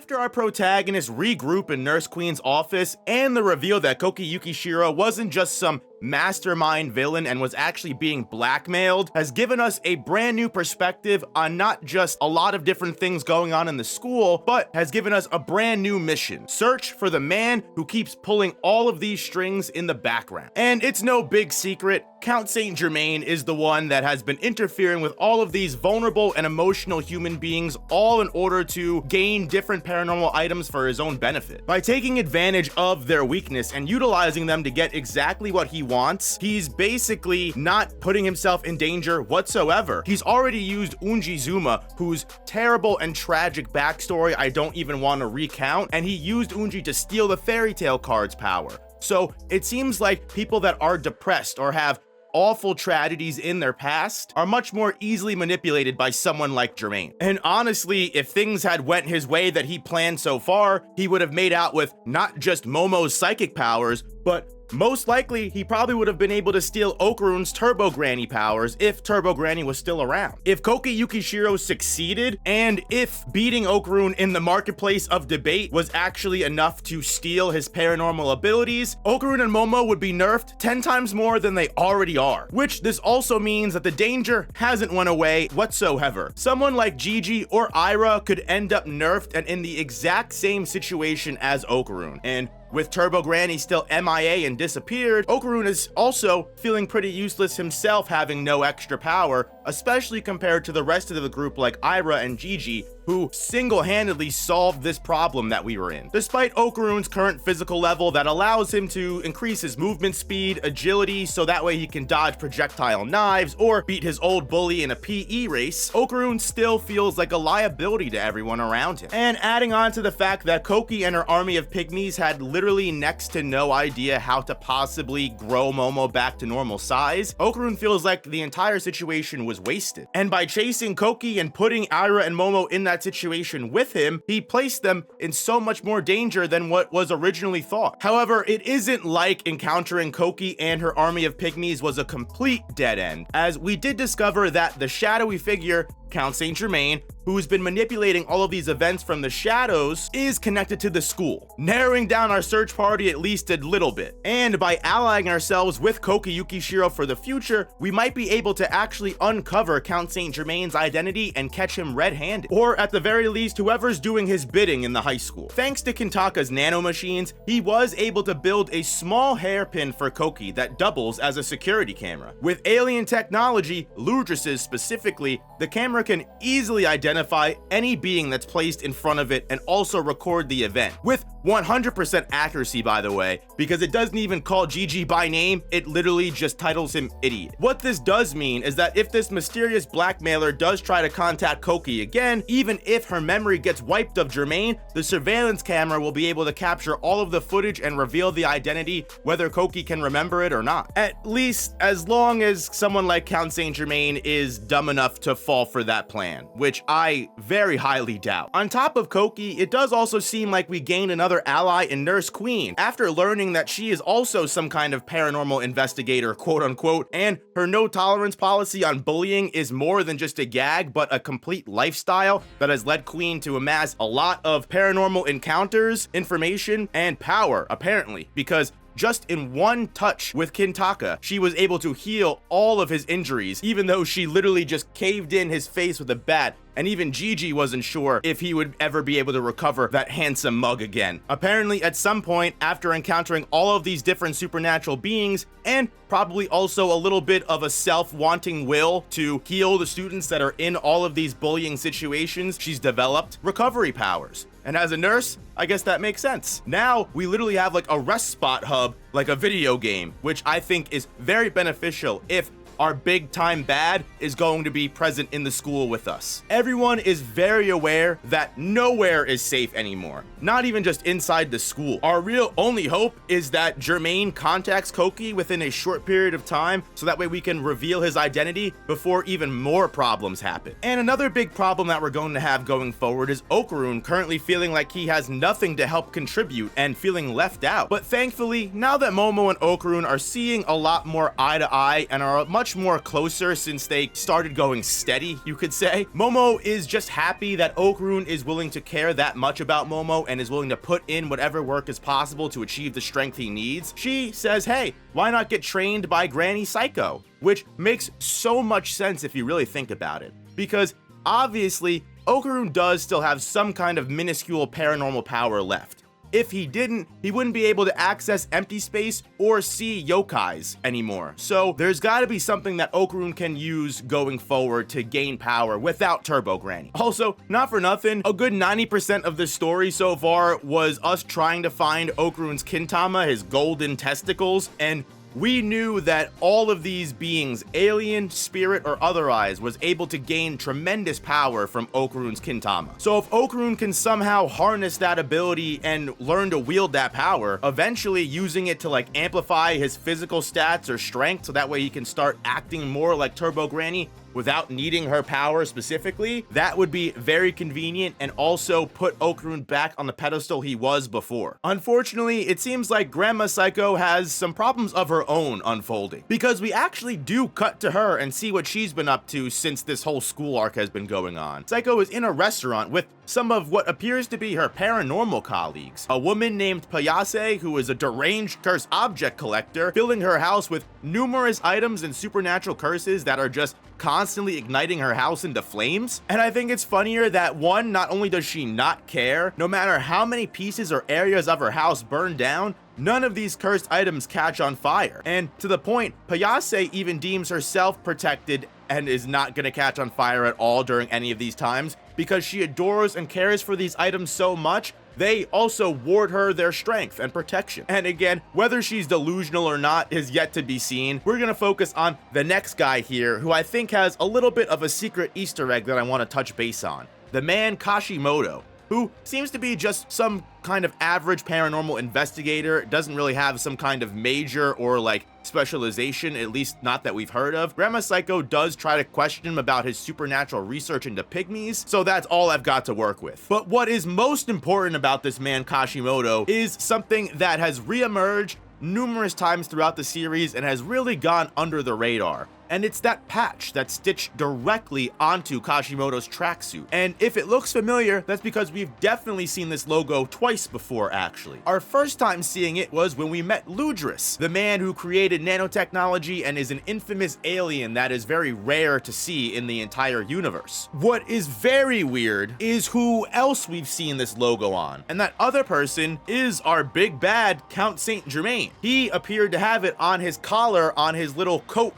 After our protagonists regroup in Nurse Queen's office and the reveal that Koki Yukishiro wasn't just some mastermind villain and was actually being blackmailed, has given us a brand new perspective on not just a lot of different things going on in the school, but has given us a brand new mission: search for the man who keeps pulling all of these strings in the background. And it's no big secret, Count Saint Germain is the one that has been interfering with all of these vulnerable and emotional human beings, all in order to gain different paranormal items for his own benefit. By taking advantage of their weakness and utilizing them to get exactly what he wants, he's basically not putting himself in danger whatsoever. He's already used Unji-zuma, whose terrible and tragic backstory I don't even want to recount, and he used Unji to steal the fairy tale card's power. So it seems like people that are depressed or have awful tragedies in their past are much more easily manipulated by someone like Germain. And honestly, if things had went his way that he planned so far, he would have made out with not just Momo's psychic powers, but most likely, he probably would have been able to steal Okaron's Turbo Granny powers if Turbo Granny was still around. If Koki Yukishiro succeeded, and if beating Okaron in the marketplace of debate was actually enough to steal his paranormal abilities, Okaron and Momo would be nerfed 10 times more than they already are. Which this also means that the danger hasn't went away whatsoever. Someone like Gigi or Ira could end up nerfed and in the exact same situation as Okaron. And with Turbo Granny still MIA and disappeared, Okaron is also feeling pretty useless himself, having no extra power, especially compared to the rest of the group like Ira and Gigi, who single-handedly solved this problem that we were in. Despite Okaron's current physical level that allows him to increase his movement speed, agility, so that way he can dodge projectile knives or beat his old bully in a PE race, Okaron still feels like a liability to everyone around him. And adding on to the fact that Koki and her army of pygmies had literally next to no idea how to possibly grow Momo back to normal size, Okaron feels like the entire situation was wasted. And by chasing Koki and putting Ira and Momo in that situation with him, he placed them in so much more danger than what was originally thought. However, it isn't like encountering Koki and her army of pygmies was a complete dead end, as we did discover that the shadowy figure, Count Saint Germain, who's been manipulating all of these events from the shadows, is connected to the school, narrowing down our search party at least a little bit. And by allying ourselves with Koki Yukishiro for the future, we might be able to actually uncover Count Saint Germain's identity and catch him red-handed, or at the very least, whoever's doing his bidding in the high school. Thanks to Kintaka's nanomachines, he was able to build a small hairpin for Koki that doubles as a security camera. With alien technology, Ludris's specifically, the camera can easily identify any being that's placed in front of it and also record the event. With 100% accuracy, by the way, because it doesn't even call Gigi by name, it literally just titles him idiot. What this does mean is that if this mysterious blackmailer does try to contact Koki again, even if her memory gets wiped of Germain, the surveillance camera will be able to capture all of the footage and reveal the identity, whether Koki can remember it or not. At least as long as someone like Count Saint Germain is dumb enough to fall for that plan, which I very highly doubt. On top of Koki, it does also seem like we gained another ally in Nurse Queen, after learning that she is also some kind of paranormal investigator, quote unquote, and her no tolerance policy on bullying is more than just a gag, but a complete lifestyle that has led Queen to amass a lot of paranormal encounters, information, and power, apparently, because just in one touch with Kintaka, she was able to heal all of his injuries, even though she literally just caved in his face with a bat, and even Gigi wasn't sure if he would ever be able to recover that handsome mug again. Apparently, at some point, after encountering all of these different supernatural beings, and probably also a little bit of a self-wanting will to heal the students that are in all of these bullying situations, she's developed recovery powers. And as a nurse, I guess that makes sense. Now, we literally have like a rest spot hub, like a video game, which I think is very beneficial if our big time bad is going to be present in the school with us. Everyone is very aware that nowhere is safe anymore, not even just inside the school. Our real only hope is that Germain contacts Koki within a short period of time, so that way we can reveal his identity before even more problems happen. And another big problem that we're going to have going forward is Okaron currently feeling like he has nothing to help contribute and feeling left out. But thankfully, now that Momo and Okaron are seeing a lot more eye to eye and are much much more closer since they started going steady, you could say. Momo is just happy that Okaron is willing to care that much about Momo and is willing to put in whatever work is possible to achieve the strength he needs. She says, hey, why not get trained by Granny Seiko? Which makes so much sense if you really think about it. Because obviously, Okaron does still have some kind of minuscule paranormal power left. If he didn't, he wouldn't be able to access empty space or see yokais anymore. So there's gotta be something that Okaron can use going forward to gain power without Turbo Granny. Also, not for nothing, a good 90% of the story so far was us trying to find Okaron's Kintama, his golden testicles, and we knew that all of these beings, alien, spirit, or otherwise, was able to gain tremendous power from Okaron's Kintama. So if Okaron can somehow harness that ability and learn to wield that power, eventually using it to like amplify his physical stats or strength so that way he can start acting more like Turbo Granny without needing her power specifically, that would be very convenient and also put Okaron back on the pedestal he was before. Unfortunately, it seems like Grandma Seiko has some problems of her own unfolding, because we actually do cut to her and see what she's been up to since this whole school arc has been going on. Seiko is in a restaurant with some of what appears to be her paranormal colleagues. A woman named Payase, who is a deranged cursed object collector, filling her house with numerous items and supernatural curses that are just constantly igniting her house into flames. And I think it's funnier that one, not only does she not care, no matter how many pieces or areas of her house burn down, none of these cursed items catch on fire. And to the point, Payase even deems herself protected and is not gonna catch on fire at all during any of these times because she adores and cares for these items so much. They also ward her their strength and protection. And again, whether she's delusional or not is yet to be seen. We're gonna focus on the next guy here, who I think has a little bit of a secret Easter egg that I want to touch base on. The man Kashimoto, who seems to be just some kind of average paranormal investigator, doesn't really have some kind of major or like specialization, at least not that we've heard of. Grandma Seiko does try to question him about his supernatural research into pygmies, so that's all I've got to work with. But what is most important about this man Kashimoto is something that has reemerged numerous times throughout the series and has really gone under the radar. And it's that patch that's stitched directly onto Kashimoto's tracksuit. And if it looks familiar, that's because we've definitely seen this logo twice before, actually. Our first time seeing it was when we met Ludris, the man who created nanotechnology and is an infamous alien that is very rare to see in the entire universe. What is very weird is who else we've seen this logo on. And that other person is our big bad Count Saint Germain. He appeared to have it on his collar on his little coat,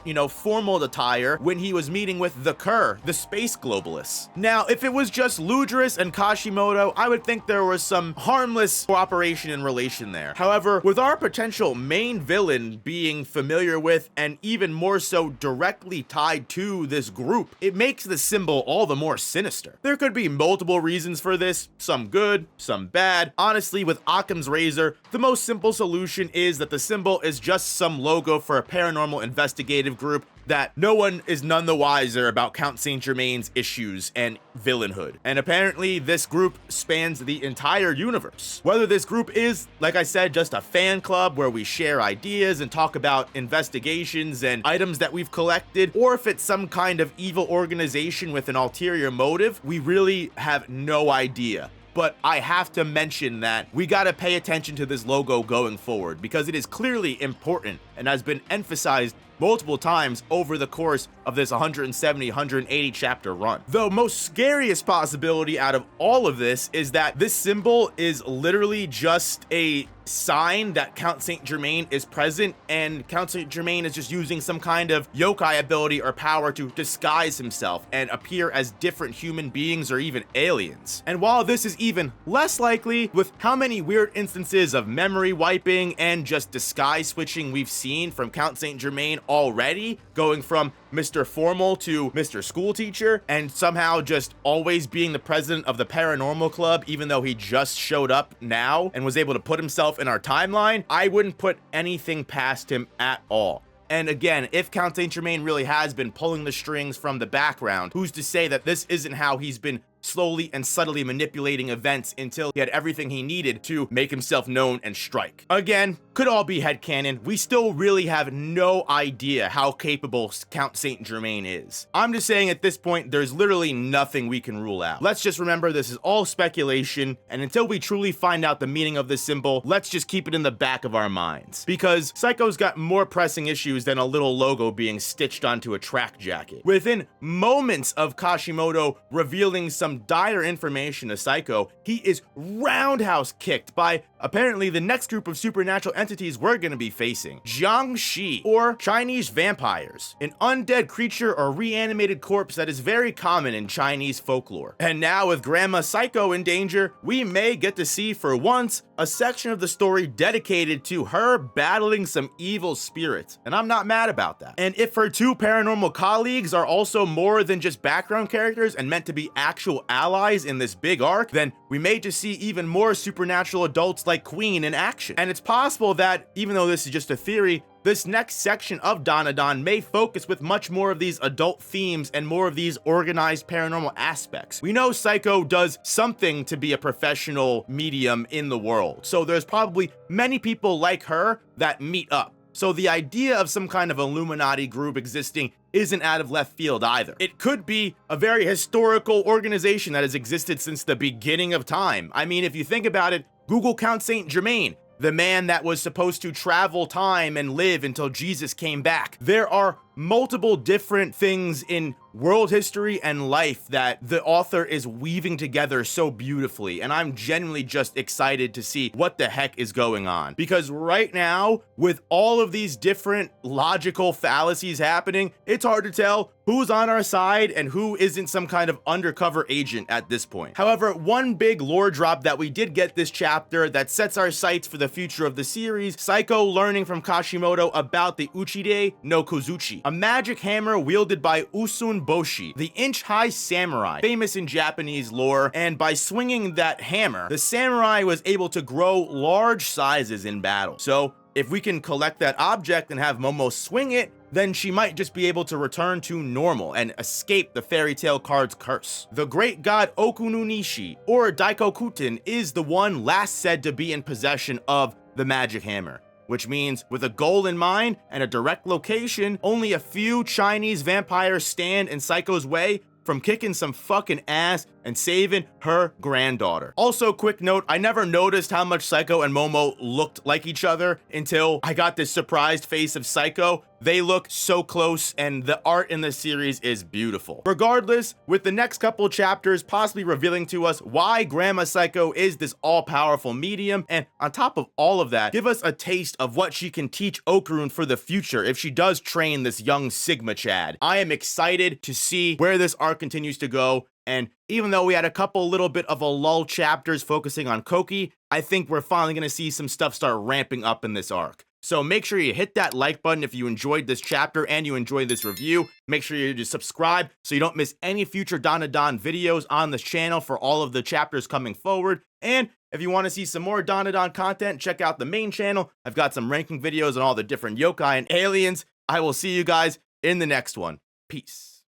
formal attire when he was meeting with the Kerr, the space globalists. Now, if it was just Ludris and Kashimoto, I would think there was some harmless cooperation in relation there. However, with our potential main villain being familiar with and even more so directly tied to this group, it makes the symbol all the more sinister. There could be multiple reasons for this, some good, some bad. Honestly, with Occam's razor, the most simple solution is that the symbol is just some logo for a paranormal investigative group that no one is none the wiser about Count Saint Germain's issues and villainhood. And apparently this group spans the entire universe. Whether this group is, like I said, just a fan club where we share ideas and talk about investigations and items that we've collected, or if it's some kind of evil organization with an ulterior motive, we really have no idea. But I have to mention that we gotta pay attention to this logo going forward because it is clearly important and has been emphasized multiple times over the course of this 170, 180 chapter run. The most scariest possibility out of all of this is that this symbol is literally just a sign that Count Saint Germain is present, and Count Saint Germain is just using some kind of yokai ability or power to disguise himself and appear as different human beings or even aliens. And while this is even less likely, with how many weird instances of memory wiping and just disguise switching we've seen from Count Saint Germain already, going from Mr. Formal to Mr. School Teacher, and somehow just always being the president of the Paranormal Club, even though he just showed up now and was able to put himself in our timeline, I wouldn't put anything past him at all. And again, if Count Saint Germain really has been pulling the strings from the background, who's to say that this isn't how he's been slowly and subtly manipulating events until he had everything he needed to make himself known and strike. Again, could all be headcanon. We still really have no idea how capable Count Saint Germain is. I'm just saying at this point, there's literally nothing we can rule out. Let's just remember this is all speculation, and until we truly find out the meaning of this symbol, let's just keep it in the back of our minds. Because Seiko's got more pressing issues than a little logo being stitched onto a track jacket. Within moments of Kashimoto revealing some dire information to Seiko, he is roundhouse kicked by apparently the next group of supernatural entities we're gonna be facing. Jiangshi, or Chinese vampires, an undead creature or reanimated corpse that is very common in Chinese folklore. And now with Grandma Seiko in danger, we may get to see for once a section of the story dedicated to her battling some evil spirits, and I'm not mad about that. And if her two paranormal colleagues are also more than just background characters and meant to be actual allies in this big arc, then we may just see even more supernatural adults like Queen in action. And it's possible that, even though this is just a theory, this next section of DanDaDan may focus with much more of these adult themes and more of these organized paranormal aspects. We know Seiko does something to be a professional medium in the world, so there's probably many people like her that meet up. So the idea of some kind of Illuminati group existing isn't out of left field either. It could be a very historical organization that has existed since the beginning of time. I mean, if you think about it, Google Count Saint Germain, the man that was supposed to travel time and live until Jesus came back. There are multiple different things in world history and life that the author is weaving together so beautifully, and I'm genuinely just excited to see what the heck is going on. Because right now, with all of these different logical fallacies happening, it's hard to tell who's on our side and who isn't some kind of undercover agent at this point. However, one big lore drop that we did get this chapter that sets our sights for the future of the series, Seiko learning from Kashimoto about the Uchide no Kozuchi, a magic hammer wielded by Usun Boshi, the inch-high samurai, famous in Japanese lore, and by swinging that hammer, the samurai was able to grow large sizes in battle. So, if we can collect that object and have Momo swing it, then she might just be able to return to normal and escape the fairy tale card's curse. The great god Okunu Nishi, or Daikokuten, is the one last said to be in possession of the magic hammer, which means with a goal in mind and a direct location, only a few Chinese vampires stand in Seiko's way from kicking some fucking ass and saving her granddaughter. Also, quick note, I never noticed how much Seiko and Momo looked like each other until I got this surprised face of Seiko. They look so close, and the art in this series is beautiful. Regardless, with the next couple chapters possibly revealing to us why Grandma Seiko is this all-powerful medium, and on top of all of that, give us a taste of what she can teach Okaron for the future if she does train this young Sigma Chad. I am excited to see where this arc continues to go, and even though we had a couple little bit of a lull chapters focusing on Koki, I think we're finally going to see some stuff start ramping up in this arc. So make sure you hit that like button if you enjoyed this chapter and you enjoyed this review. Make sure you just subscribe so you don't miss any future DanDaDan videos on this channel for all of the chapters coming forward. And if you want to see some more DanDaDan content, check out the main channel. I've got some ranking videos on all the different yokai and aliens. I will see you guys in the next one. Peace.